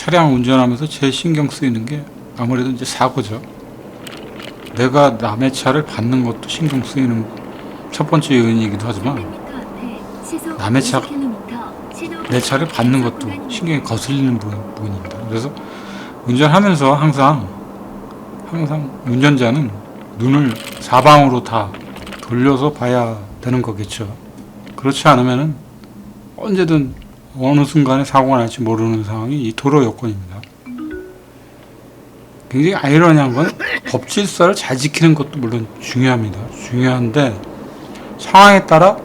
차량 운전하면서 제일 신경 쓰이는 게 아무래도 이제 사고죠. 내가 남의 차를 받는 것도 신경 쓰이는 첫 번째 요인이기도 하지만 남의 차, 내 차를 받는 것도 신경이 거슬리는 부분입니다. 그래서 운전하면서 항상 운전자는 눈을 사방으로 다 돌려서 봐야 되는 거겠죠. 그렇지 않으면 언제든 어느 순간에 사고가 날지 모르는 상황이 이 도로 여건입니다. 굉장히 아이러니한 건 법 질서를 잘 지키는 것도 물론 중요합니다. 중요한데 상황에 따라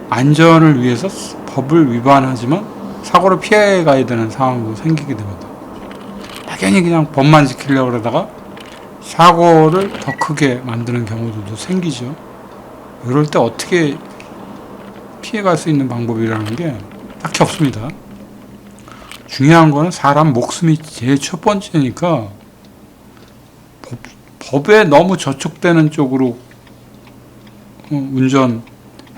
안전을 위해서 법을 위반하지만 사고를 피해 가야 되는 상황도 생기게 됩니다. 막연히 그냥 법만 지키려고 그러다가 사고를 더 크게 만드는 경우들도 생기죠. 이럴 때 어떻게 피해갈 수 있는 방법이라는 게 딱히 없습니다. 중요한 거는 사람 목숨이 제일 첫 번째니까 법에 너무 저촉되는 쪽으로 운전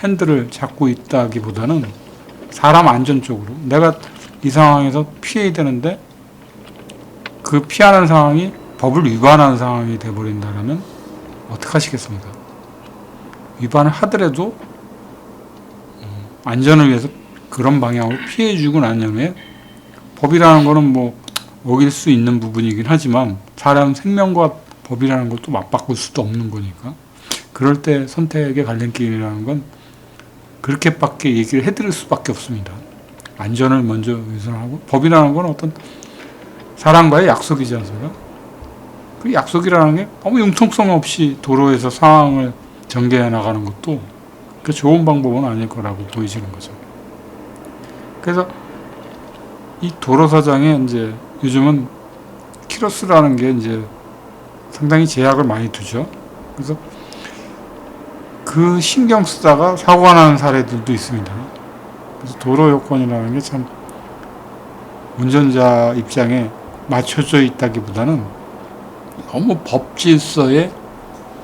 핸들을 잡고 있다기보다는 사람 안전 쪽으로 내가 이 상황에서 피해야 되는데 그 피하는 상황이 법을 위반하는 상황이 되어버린다면 어떡하시겠습니까? 위반을 하더라도 안전을 위해서 그런 방향으로 피해주고 난 다음에 법이라는 거는 뭐 어길 수 있는 부분이긴 하지만 사람 생명과 법이라는 것도 맞바꿀 수도 없는 거니까 그럴 때 선택의 갈림길이라는 건 그렇게밖에 얘기를 해드릴 수밖에 없습니다. 안전을 먼저 우선하고 법이라는 건 어떤 사람과의 약속이지 않습니까? 그 약속이라는 게 아무 융통성 없이 도로에서 상황을 전개해 나가는 것도 그 좋은 방법은 아닐 거라고 보이지는 거죠. 그래서 이 도로사장에 이제 요즘은 키로수라는 게 이제 상당히 제약을 많이 두죠. 그래서 그 신경 쓰다가 사고가 나는 사례들도 있습니다. 그래서 도로 요건이라는 게 참 운전자 입장에 맞춰져 있다기보다는 너무 법 질서에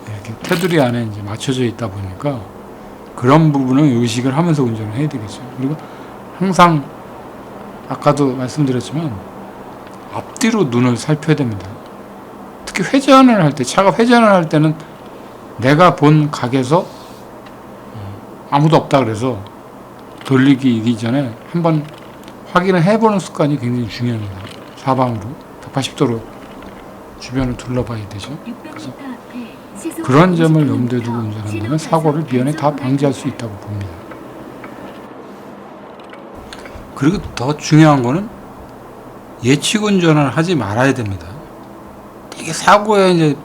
이렇게 테두리 안에 이제 맞춰져 있다 보니까 그런 부분을 의식을 하면서 운전을 해야 되겠죠. 그리고 항상 아까도 말씀드렸지만 앞뒤로 눈을 살펴야 됩니다. 특히 회전을 할 때, 차가 회전을 할 때는 내가 본 각에서 아무도 없다 그래서 돌리기 전에 한번 확인을 해보는 습관이 굉장히 중요합니다. 사방으로 180도로 주변을 둘러봐야 되죠. 그래서 그런 점을 염두에 두고 운전한다면 사고를 미연에 다 방지할 수 있다고 봅니다. 그리고 더 중요한 거는 예측 운전을 하지 말아야 됩니다. 이게 사고에 이제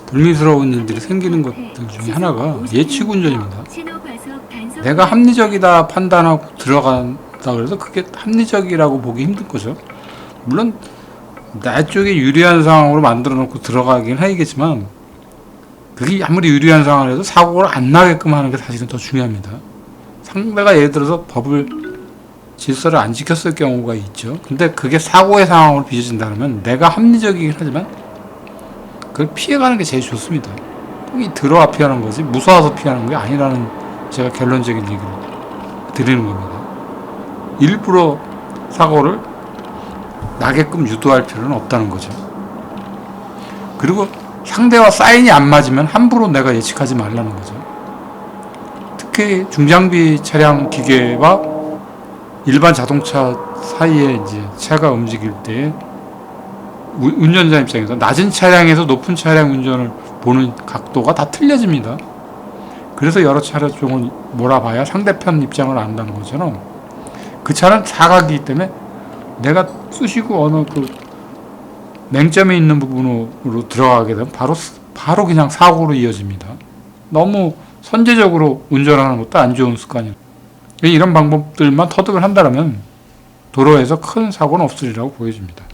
불미스러운 일들이 생기는 것들 중에 하나가 예측 운전입니다. 내가 합리적이다 판단하고 들어간다 그래서 그게 합리적이라고 보기 힘든 거죠. 물론 나 쪽에 유리한 상황으로 만들어 놓고 들어가긴 하겠지만 그게 아무리 유리한 상황을 해도 사고를 안 나게끔 하는 게 사실은 더 중요합니다. 상대가 예를 들어서 법을 질서를 안 지켰을 경우가 있죠. 근데 그게 사고의 상황으로 빚어진다면 내가 합리적이긴 하지만 그걸 피해가는 게 제일 좋습니다. 이 들어와 피하는 거지 무서워서 피하는 게 아니라는 제가 결론적인 얘기를 드리는 겁니다. 일부러 사고를 나게끔 유도할 필요는 없다는 거죠. 그리고 상대와 사인이 안 맞으면 함부로 내가 예측하지 말라는 거죠. 특히 중장비 차량 기계와 일반 자동차 사이에 이제 차가 움직일 때 운전자 입장에서 낮은 차량에서 높은 차량 운전을 보는 각도가 다 틀려집니다. 그래서 여러 차량종을 몰아봐야 상대편 입장을 안다는 것처럼 그 차는 사각이기 때문에 내가 쑤시고 어느 그 맹점이 있는 부분으로 들어가게 되면 바로 그냥 사고로 이어집니다. 너무 선제적으로 운전하는 것도 안 좋은 습관이에요. 이런 방법들만 터득을 한다면 도로에서 큰 사고는 없으리라고 보여집니다.